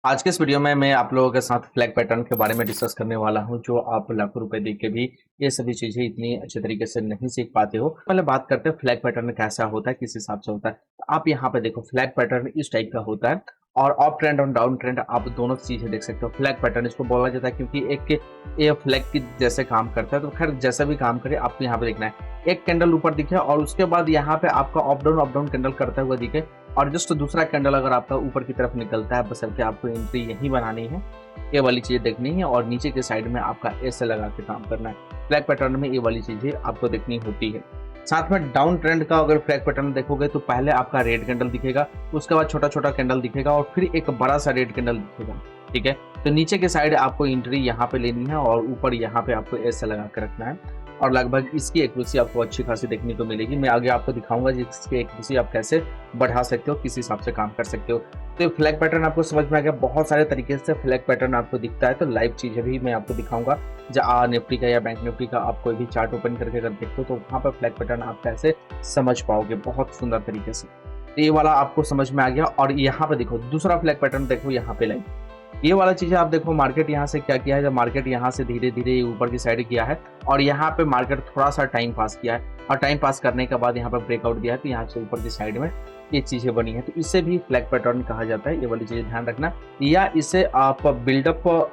आज के इस वीडियो में मैं आप लोगों के साथ फ्लैग पैटर्न के बारे में डिस्कस करने वाला हूं, जो आप लाखों रुपए दे के भी ये सभी चीजें इतनी अच्छे तरीके से नहीं सीख पाते हो। पहले बात करते हैं फ्लैग पैटर्न कैसा होता है, किस हिसाब से होता है। आप यहाँ पे देखो, फ्लैग पैटर्न इस टाइप का होता है और अप ट्रेंड और डाउन ट्रेंड आप दोनों चीजें देख सकते हो। फ्लैग पैटर्न इसको बोला जाता है क्योंकि एक ये फ्लैग की जैसे काम करता है। तो खैर जैसा भी काम करे आपको यहाँ पे देखना है, एक कैंडल ऊपर दिखे और उसके बाद यहाँ पे आपका अप डाउन कैंडल करता हुआ दिखे और जस्ट दूसरा कैंडल अगर आपका ऊपर की तरफ निकलता है, बशर्ते आपको एंट्री यहीं बनानी है, ये वाली चीजें देखनी है और नीचे के साइड में आपका ऐसे लगा के काम करना है। फ्लैग पैटर्न में ये वाली चीजें आपको देखनी होती है। साथ में डाउन ट्रेंड का अगर फ्लैग पैटर्न देखोगे तो पहले आपका रेड कैंडल दिखेगा, उसके बाद छोटा छोटा कैंडल दिखेगा और फिर एक बड़ा सा रेड कैंडल दिखेगा। ठीक है, तो नीचे के साइड आपको एंट्री यहाँ पे लेनी है और ऊपर यहाँ पे आपको ऐसे लगा के रखना है और लगभग इसकी एक्यूरेसी आपको अच्छी खासी देखने को मिलेगी। मैं आगे आपको दिखाऊंगा जिसकी एक्यूरेसी आप कैसे बढ़ा सकते हो, किस हिसाब से काम कर सकते हो। तो फ्लैग पैटर्न आपको समझ में आ गया। बहुत सारे तरीके से फ्लैग पैटर्न आपको दिखता है, तो लाइव चीजें भी मैं आपको दिखाऊंगा। जहाँ निफ्टी का या बैंक निफ्टी का आप कोई भी चार्ट ओपन करके अगर देखते हो तो वहाँ पर फ्लैग पैटर्न आप कैसे समझ पाओगे बहुत सुंदर तरीके से। तो ये वाला आपको समझ में आ गया और यहाँ पे देखो दूसरा फ्लैग पैटर्न देखो यहाँ पे लाइव। ये वाला चीज़ आप देखो, मार्केट यहाँ से क्या किया है, जब मार्केट यहाँ से धीरे धीरे ऊपर की साइड किया है और यहाँ पे मार्केट थोड़ा सा टाइम पास किया है और टाइम पास करने के बाद यहाँ पे ब्रेकआउट दिया है, तो यहाँ से ऊपर की साइड में ये चीज़ें बनी है। तो इसे भी फ्लैग पैटर्न कहा जाता है, ये वाली चीज़ें ध्यान रखना। या इसे आप बिल्डअप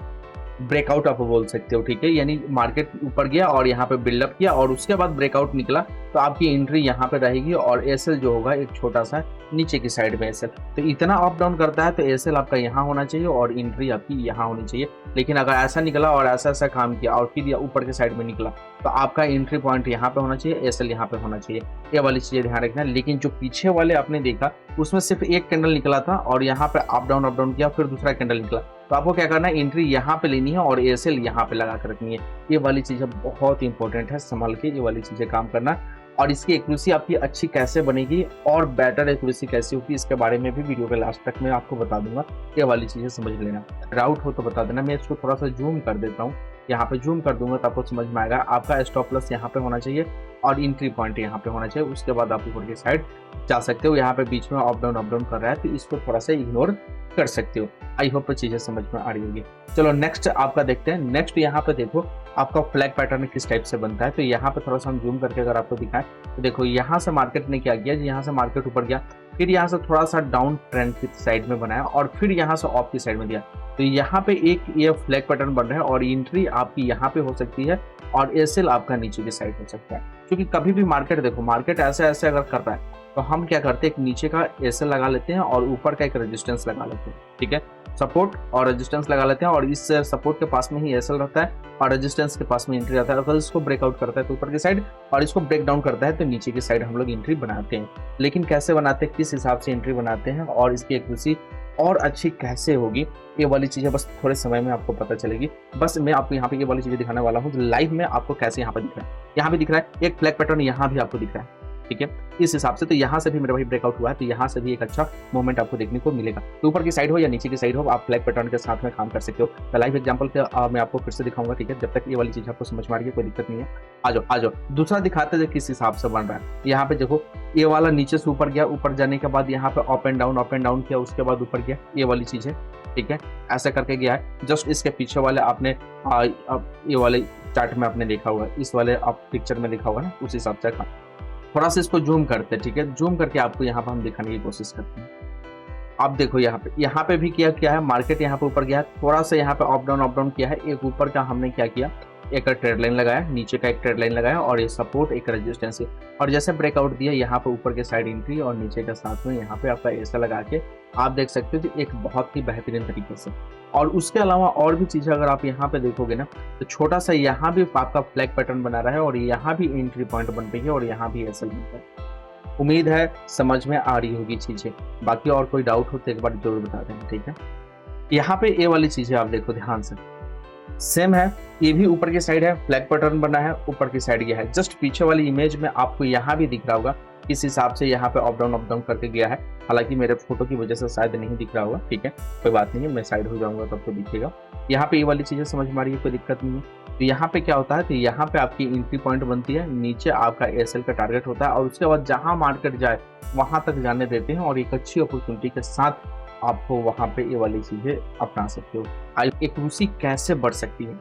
ब्रेकआउट आप बोल सकते हो। ठीक है, यानी मार्केट ऊपर गया और यहाँ पे बिल्डअप किया और उसके बाद ब्रेकआउट निकला, तो आपकी एंट्री यहाँ पे रहेगी और एसएल जो होगा एक छोटा सा नीचे की साइड में एसएल। तो इतना अप डाउन करता है तो एसएल आपका यहाँ होना चाहिए और एंट्री आपकी यहाँ होनी चाहिए। लेकिन अगर ऐसा निकला और ऐसा ऐसा काम किया और फिर ऊपर के साइड में निकला, तो आपका एंट्री पॉइंट यहाँ पे होना चाहिए, एसएल यहाँ पे होना चाहिए। ये वाली चीजें ध्यान रखना। लेकिन जो पीछे वाले आपने देखा उसमें सिर्फ एक कैंडल निकला था और यहाँ पे अप डाउन किया, फिर दूसरा कैंडल निकला, तो आपको क्या करना है, एंट्री यहाँ पे लेनी है और एसएल यहाँ पे लगा कर रखनी है। ये वाली चीजें बहुत इंपॉर्टेंट है, संभाल के ये वाली चीजें काम करना। और इसकी एक्यूरेसी आपकी अच्छी कैसे बनेगी और बेटर एक्यूरेसी कैसे होगी, इसके बारे में भी वीडियो के लास्ट तक मैं आपको बता दूंगा। ये वाली चीजें समझ लेना, डाउट हो तो बता देना। मैं इसको थोड़ा सा जूम कर देता हूँ, यहाँ पे जूम कर दूंगा तो आपको समझ में आएगा। आपका स्टॉप लॉस यहाँ पे होना चाहिए और एंट्री पॉइंट यहाँ पे होना चाहिए, उसके बाद आप ऊपर की साइड जा सकते हो। यहाँ पे बीच में अप डाउन कर रहा है, तो इसको थोड़ा सा इग्नोर कर सकते हो। आई होप चीजें समझ में आ रही होगी। चलो नेक्स्ट आपका देखते हैं। नेक्स्ट यहाँ पे देखो आपका फ्लैग पैटर्न किस टाइप से बनता है। तो यहाँ पे थोड़ा सा हम जूम करके अगर आपको दिखाएं तो देखो, यहाँ से मार्केट ने क्या किया, यहाँ से मार्केट ऊपर गया, फिर यहाँ से थोड़ा सा डाउन ट्रेंड की साइड में बनाया और फिर यहाँ से ऑफ की साइड में दिया। तो यहाँ पे एक ये फ्लैग पैटर्न बन रहा है और एंट्री आपकी यहाँ पे हो सकती है और एसएल आपका नीचे की साइड हो सकता है। क्योंकि कभी भी मार्केट देखो, मार्केट ऐसे ऐसे अगर कर रहा है तो हम क्या करते हैं, एक नीचे का एसएल लगा लेते हैं और ऊपर का एक रेजिस्टेंस लगा लेते हैं। ठीक है, सपोर्ट और रेजिस्टेंस लगा लेते हैं और इस सपोर्ट के पास में ही एसएल रहता है और रेजिस्टेंस के पास में एंट्री रहता है। अगर इसको ब्रेकआउट करता है तो ऊपर की साइड और इसको ब्रेक डाउन करता है तो नीचे की साइड हम लोग एंट्री बनाते हैं। लेकिन कैसे बनाते हैं, किस हिसाब से एंट्री बनाते हैं और इसकी एक्यूरेसी और अच्छी कैसे होगी, ये वाली चीजें बस थोड़े समय में आपको पता चलेगी। बस मैं आपको यहाँ पे ये वाली चीजें दिखाने वाला हूँ लाइव में आपको कैसे यहाँ पे दिख रहा है। यहाँ भी दिख रहा है एक फ्लैग पैटर्न, यहाँ भी आपको दिख रहा है। ठीक है, इस हिसाब से तो यहाँ से भी मेरा भाई ब्रेकआउट हुआ है, तो यहाँ से भी एक अच्छा मूवमेंट आपको देखने को मिलेगा। तो ऊपर की साइड हो या नीचे की साइड हो, आप फ्लैग पैटर्न के साथ में काम कर सकते हो। तो लाइव एग्जांपल पे मैं आपको फिर से दिखाऊंगा। ठीक है, जब तक ये वाली चीज आपको समझ में आ रही है कोई दिक्कत नहीं है। आ जाओ दूसरा दिखाते हैं किस हिसाब से बन रहा है। यहाँ पे देखो, ये वाला नीचे से ऊपर गया, ऊपर जाने के बाद यहाँ पे अप एंड डाउन किया, उसके बाद ऊपर गया, ये वाली चीज है। ठीक है, ऐसा करके गया है। जस्ट इसके पीछे वाले आपने ये वाले चार्ट में आपने देखा हुआ, इस वाले आप पिक्चर में देखा होगा ना, उस हिसाब से थोड़ा सा इसको जूम करते हैं। ठीक है, जूम करके आपको यहाँ पर हम दिखाने की कोशिश करते हैं। आप देखो यहाँ पे भी क्या है, मार्केट यहाँ पे ऊपर गया है, थोड़ा सा यहाँ पे अप डाउन किया है। एक ऊपर का हमने क्या किया, एक ट्रेड लाइन लगाया, नीचे का एक ट्रेड लाइन लगाया और ये सपोर्ट एक रेजिस्टेंस है। और जैसे ब्रेकआउट दिया, यहाँ पे ऊपर के साइड एंट्री और नीचे के साथ में यहाँ पे आपका ऐसा लगा के आप देख सकते हो एक बहुत ही बेहतरीन तरीके से। और उसके अलावा और भी चीजें अगर आप यहाँ पे देखोगे ना, तो छोटा सा यहाँ भी आपका फ्लैग पैटर्न बना रहा है और यहाँ भी एंट्री पॉइंट बन रही है और यहाँ भी ऐसा बनता है। उम्मीद है समझ में आ रही होगी चीजें। बाकी और कोई डाउट हो तो एक बार जरूर बता देना। ठीक है, यहाँ पे ये वाली चीजें आप देखो ध्यान से, सेम है, ये भी ऊपर की साइड है, फ्लैग पैटर्न बना है, ऊपर की साइड ये है। जस्ट पीछे वाली इमेज में आपको यहाँ भी दिख रहा होगा किस हिसाब से यहाँ पे अप डाउन करके गया है। हालांकि मेरे फोटो की वजह से शायद नहीं दिख रहा होगा। ठीक है, कोई बात नहीं है, मैं साइड हो जाऊंगा तब तो दिखेगा। यहाँ पे ये वाली चीजें समझ में आ रही है, कोई दिक्कत नहीं है। तो यहाँ पे क्या होता है, तो यहाँ पे आपकी एंट्री पॉइंट बनती है, नीचे आपका एसएल का टारगेट होता है और उसके बाद जहां मार्केट जाए वहां तक जाने देते हैं और एक अच्छी अपॉर्चुनिटी के साथ आपको वहाँ पे ये वाली चीज़ें अपना सकते हो। एक्यूरेसी कैसे बढ़ सकती है?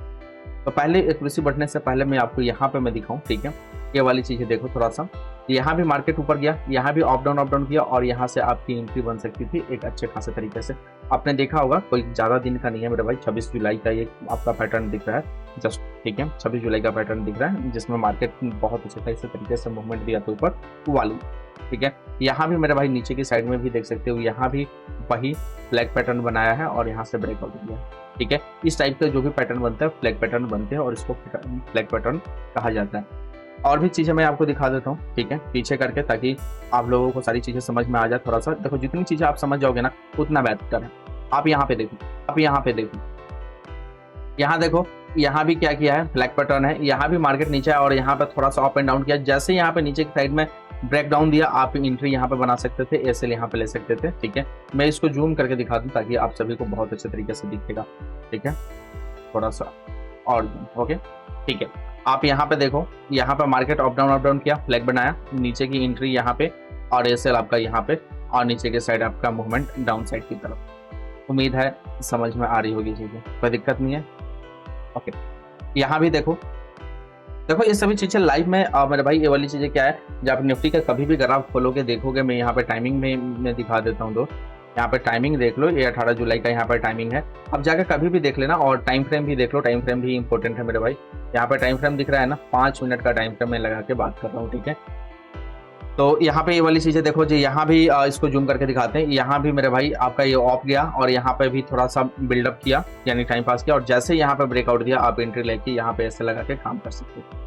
तो पहले एक्यूरेसी बढ़ने से पहले मैं आपको यहाँ पे मैं दिखाऊँ, ठीक है? ये वाली चीज़ें देखो थोड़ा-सा, यहाँ भी मार्केट ऊपर गया, यहाँ भी अप डाउन किया और यहाँ से आपकी एंट्री बन सकती थी एक अच्छे खासे तरीके से। आपने देखा होगा कोई ज़्यादा दिन का नहीं है मेरे भाई, 26 जुलाई का ये आपका पैटर्न दिख रहा है जस्ट, ठीक है? 26 जुलाई का पैटर्न दिख रहा है जिसमें मार्केट बहुत अच्छे खासे तरीके से मूवमेंट दिया था ऊपर वाली, ठीक है? यहाँ भी मेरे भाई नीचे की साइड में भी देख सकते हो, यहाँ भी वही फ्लैग पैटर्न बनाया है और यहाँ से ब्रेकआउट दिया है, ठीक है? इस टाइप का जो भी पैटर्न बनता है फ्लैग पैटर्न बनते हैं और इसको फ्लैग पैटर्न कहा जाता है। और भी चीज़ें मैं आपको दिखा देता हूँ, ठीक है? पीछे करके, ताकि आप लोगों को सारी चीज़ें समझ में आ जाए थोड़ा-सा। देखो जितनी चीज़ें आप समझ जाओगे ना उतना बेहतर है। आप यहाँ पे देखो, आप यहाँ पे देखो, यहाँ देखो, यहाँ भी क्या किया है, फ्लैग पैटर्न है, यहाँ भी मार्केट नीचे है और यहाँ पे थोड़ा-सा अप एंड डाउन किया। जैसे यहाँ पे नीचे की साइड में ब्रेक डाउन दिया, आप एंट्री यहाँ पे बना सकते थे, एसएल यहाँ पे ले सकते थे, ठीक है? मैं इसको जूम करके दिखा दूँ ताकि आप सभी को बहुत अच्छे तरीके से दिखेगा, ठीक है? थोड़ा-सा और ओके, ठीक है। आप यहाँ पे देखो, यहाँ पे मार्केट अप डाउन किया, फ्लैग बनाया, नीचे की एंट्री यहाँ पे और एसएल आपका यहाँ पे और नीचे के साइड आपका मूवमेंट डाउन साइड की तरफ। उम्मीद है समझ में आ रही होगी चीज़ें, कोई दिक्कत नहीं है। ओके, यहाँ भी देखो, देखो ये सभी चीज़ें लाइव में मेरे भाई ये वाली चीज़ें क्या है, जब आप निफ्टी का कभी भी ग्राफ खोलोगे देखोगे, मैं यहाँ पे टाइमिंग में मैं दिखा देता हूँ दोस्त। यहाँ पे टाइमिंग देख लो, ये 18 जुलाई का यहाँ पर टाइमिंग है। अब जाकर कभी भी देख लेना और टाइम फ्रेम भी देख लो, टाइम फ्रेम भी इंपॉर्टेंट है मेरे भाई। यहाँ पे टाइम फ्रेम दिख रहा है ना, 5 मिनट का टाइम फ्रेम मैं लगा के बात कर रहा हूँ, ठीक है? तो यहाँ पे ये वाली चीज़ें देखो जी, यहाँ भी इसको जूम करके दिखाते हैं। यहाँ भी मेरे भाई आपका ये ऑफ गया और यहाँ पे भी थोड़ा सा बिल्डअप किया, यानी टाइम पास किया और जैसे यहाँ पे ब्रेकआउट दिया, आप एंट्री लेके यहाँ पे ऐसे लगा के काम कर सकते हो।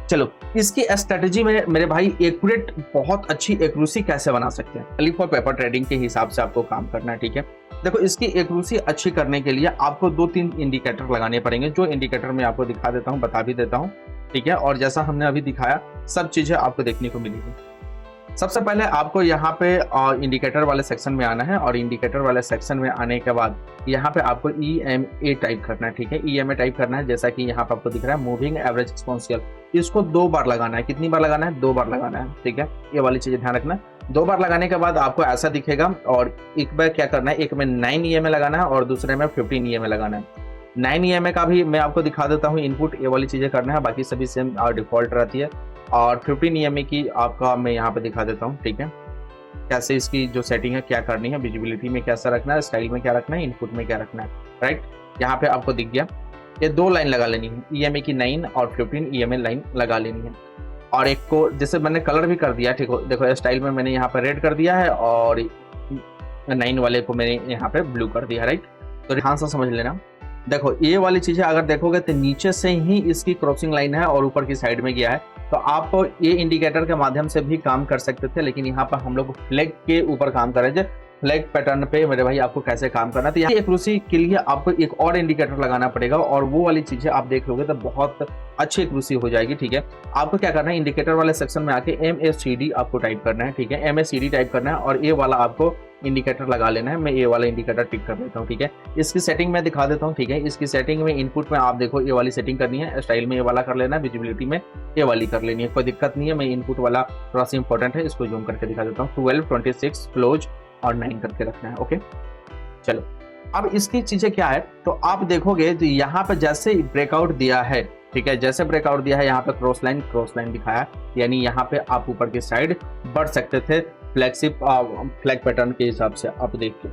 चलो, इसकी स्ट्रेटेजी में मेरे भाई एक्यूरेट, बहुत अच्छी एक्यूरेसी कैसे बना सकते हैं, खाली फॉर पेपर ट्रेडिंग के हिसाब से आपको काम करना है, ठीक है? देखो इसकी एक्यूरेसी अच्छी करने के लिए आपको 2-3 इंडिकेटर लगाने पड़ेंगे, जो इंडिकेटर मैं आपको दिखा देता हूँ, बता भी देता हूँ, ठीक है? और जैसा हमने अभी दिखाया सब चीजें आपको देखने को मिलेगी। सबसे पहले आपको यहाँ पे इंडिकेटर वाले सेक्शन में आना है और इंडिकेटर वाले सेक्शन में आने के बाद यहाँ पे आपको EMA टाइप करना है, ठीक है? EMA टाइप करना है, जैसा कि यहाँ पे आपको दिख रहा है मूविंग एवरेज एक्सपोनेंशियल। इसको 2 बार लगाना है। कितनी बार लगाना है? 2 बार लगाना है, ठीक है? ये वाली चीजें ध्यान रखना है। 2 बार लगाने के बाद आपको ऐसा दिखेगा और एक बार क्या करना है, एक में 9 EMA लगाना है और दूसरे में 15 EMA लगाना है। 9 EMA का भी मैं आपको दिखा देता हूँ इनपुट, ये वाली चीजें करना है, बाकी सभी सेम डिफॉल्ट रहती है। और 15 EMA की आपका मैं यहाँ पे दिखा देता हूँ, ठीक है? कैसे इसकी जो सेटिंग है क्या करनी है, विजिबिलिटी में कैसा रखना है, स्टाइल में क्या रखना है, इनपुट में क्या रखना है, राइट? यहाँ पे आपको दिख गया। ये 2 लाइन लगा लेनी है, EMA की 9 और 15 EMA लाइन लगा लेनी है। और एक को जैसे मैंने कलर भी कर दिया, ठीक हो? देखो स्टाइल में मैंने यहाँ पर रेड कर दिया है और 9 वाले को मैंने यहाँ पे ब्लू कर दिया, राइट? तो ध्यान से समझ लेना। देखो ये वाली चीजें अगर देखोगे तो नीचे से ही इसकी क्रॉसिंग लाइन है और ऊपर की साइड में गया है, तो आप ये इंडिकेटर के माध्यम से भी काम कर सकते थे, लेकिन यहाँ पर हम लोग फ्लैग के ऊपर काम कर रहे थे। फ्लैग पैटर्न पे मेरे भाई आपको कैसे काम करना है, तो यहाँ एक्यूरेसी के लिए आपको एक और इंडिकेटर लगाना पड़ेगा और वो वाली चीजें आप देख लोगे तो बहुत अच्छी एक्यूरेसी हो जाएगी, ठीक है? आपको क्या करना है, इंडिकेटर वाले सेक्शन में आके MACD आपको टाइप करना है, ठीक है? MACD टाइप करना है और ये वाला आपको इंडिकेटर लगा लेना है। मैं ये वाला इंडिकेटर टिक कर देता हूँ, ठीक है? इसकी सेटिंग में दिखा देता हूँ, ठीक है? इसकी सेटिंग में इनपुट में आप देखो ये वाली सेटिंग करनी है, स्टाइल में ये वाला कर लेना है, विजिबिलिटी में ये वाली कर लेनी है, कोई दिक्कत नहीं है। मैं इनपुट वाला थोड़ा सा इंपॉर्टेंट है, इसको जूम करके दिखा देता हूँ। 12, 26, क्लोज और 9 करके रखना है, ओके? चलो, अब इसकी चीजें क्या है, तो आप देखोगे तो यहाँ पे जैसे ब्रेकआउट दिया है, ठीक है? जैसे ब्रेकआउट दिया है यहाँ पे क्रॉस लाइन दिखाया, यानी यहाँ पे आप ऊपर की साइड बढ़ सकते थे फ्लैग पैटर्न के हिसाब से। आप देखिए,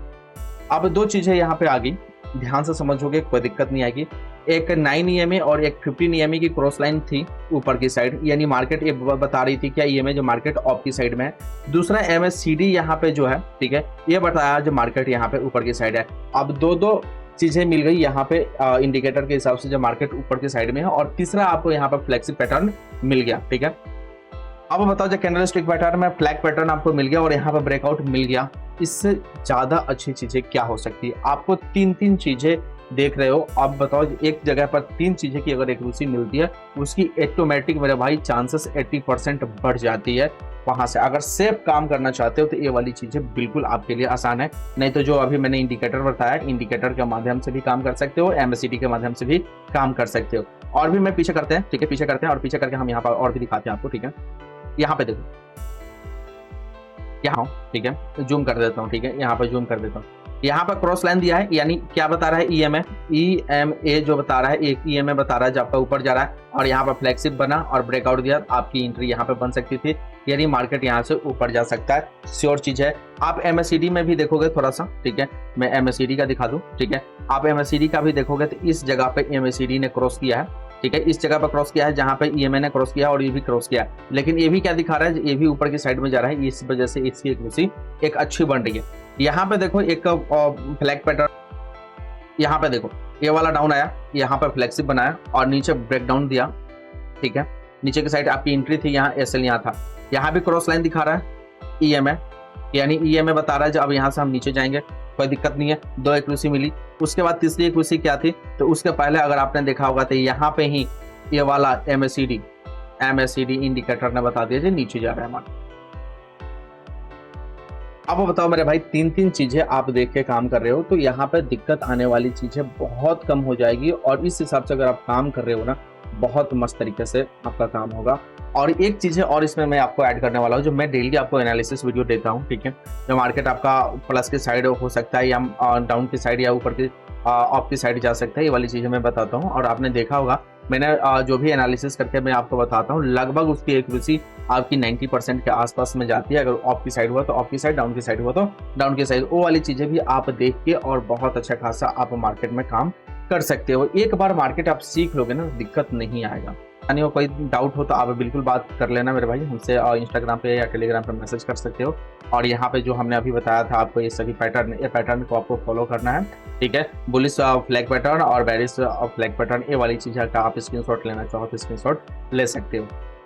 अब 2 चीजें यहाँ पे आ गई, ध्यान से समझोगे कोई दिक्कत नहीं आएगी। एक 9 EMA और एक 15 EMA की क्रॉस लाइन थी ऊपर की साइड, यानी मार्केट ये बता रही थी क्या EMA जो मार्केट ऑफ की साइड में है। दूसरा MACD यहाँ पे जो है, ठीक है, ये बताया जो मार्केट यहाँ पे ऊपर की साइड है। अब 2 चीजें मिल गई यहाँ पे इंडिकेटर के हिसाब से जो मार्केट ऊपर की साइड में है, और तीसरा आपको यहाँ पे फ्लैगशिप पैटर्न मिल गया, ठीक है? अब बताओ, जो कैंडलस्टिक पैटर्न में फ्लैग पैटर्न आपको मिल गया और यहाँ पे ब्रेकआउट मिल गया, इससे ज्यादा अच्छी चीजें क्या हो सकती है? आपको 3 चीजें देख रहे हो, अब बताओ एक जगह पर 3 चीजें की अगर एक्यूरेसी मिलती है, उसकी ऑटोमेटिक मेरे भाई चांसेस 80% बढ़ जाती है। वहां से अगर सेफ काम करना चाहते हो तो ये वाली चीजें बिल्कुल आपके लिए आसान है। नहीं तो जो अभी मैंने इंडिकेटर बताया, इंडिकेटर के माध्यम से भी काम कर सकते हो, MACD के माध्यम से भी काम कर सकते हो। और भी मैं पीछे करते हैं, ठीक है? पीछे करते हैं और पीछे करके हम यहाँ पर और भी दिखाते हैं आपको, ठीक है? यहाँ पे देखो, यहाँ ठीक है, जूम कर देता हूँ, ठीक है? यहाँ पे जूम कर देता हूँ। यहाँ पर क्रॉस लाइन दिया है, यानी क्या बता रहा है, ईएमए, ईएमए जो बता रहा है, एक ईएमए बता रहा है जो आपका ऊपर जा रहा है, और यहाँ पर फ्लैगशिप बना और ब्रेकआउट दिया, आपकी एंट्री यहाँ पे बन सकती थी, यानी मार्केट यहाँ से ऊपर जा सकता है, श्योर चीज है। आप एमएससीडी में भी देखोगे थोड़ा सा, ठीक है, मैं एमएससीडी का दिखा दूं, ठीक है, आप एमएससीडी का भी देखोगे तो इस जगह पे एमएससीडी ने क्रॉस किया है, ठीक है, इस जगह पर क्रॉस किया है जहां पे ईएमए ने क्रॉस किया और ये भी क्रॉस किया है, लेकिन ये भी क्या दिखा रहा है, ये भी ऊपर की साइड में जा रहा है, इस वजह से इसकी एक एक अच्छी बन रही है। यहाँ पे देखो एक फ्लैग पैटर्न, यहाँ पे देखो ये वाला डाउन आया, यहाँ पर फ्लैगशिप बनाया और नीचे ब्रेक डाउन दिया, ठीक है, नीचे की साइड आपकी एंट्री थी, यहाँ एसएल यहाँ था, यहाँ भी क्रॉस लाइन दिखा रहा है ईएमए, यानी ईएमए बता रहा है जब अब यहाँ से हम नीचे जाएंगे कोई दिक्कत नहीं है, 2 एक्यूरेसी मिली। उसके बाद तीसरी एक्यूरेसी क्या थी, तो उसके पहले अगर आपने देखा होगा तो यहाँ पे ही ये वाला एमएससीडी इंडिकेटर ने बता दिया नीचे जा रहा है हमारा। अब बताओ मेरे भाई, 3 चीजें आप देख के काम कर रहे हो तो यहाँ पे दिक्कत आने वाली चीजें बहुत कम हो जाएगी, और इस हिसाब से अगर आप काम कर रहे हो ना, बहुत मस्त तरीके से आपका काम होगा। और एक चीज है और इसमें मैं आपको ऐड करने वाला हूँ, जो मैं डेली आपको एनालिसिस वीडियो देता हूँ, ठीक है, जो मार्केट आपका प्लस की साइड हो सकता है या डाउन की साइड या ऊपर की अप की साइड जा सकता है, ये वाली चीजें मैं बताता हूँ। और आपने देखा होगा मैंने जो भी एनालिसिस करके मैं आपको बताता हूँ, लगभग उसकी एक्यूरेसी आपकी 90% के आसपास में जाती है। अगर ऑफ की साइड हुआ तो ऑफ की साइड, डाउन की साइड हुआ तो डाउन की साइड, वो वाली चीजें भी आप देख के और बहुत अच्छा खासा आप मार्केट में काम कर सकते हो। एक बार मार्केट आप सीख लोगे ना, दिक्कत नहीं आएगा। यानी वो कोई डाउट हो तो आप बिल्कुल बात कर लेना मेरे भाई हमसे, इंस्टाग्राम पे या टेलीग्राम पे मैसेज कर सकते हो। और यहाँ पे जो हमने अभी बताया था आपको, ये सभी पैटर्न, ये पैटर्न को आपको फॉलो करना है, ठीक है। बुलिश फ्लैग पैटर्न और बेरिश फ्लैग पैटर्न, ये वाली चीज़ का आप स्क्रीनशॉट लेना चाहो तो स्क्रीनशॉट ले सकते हो।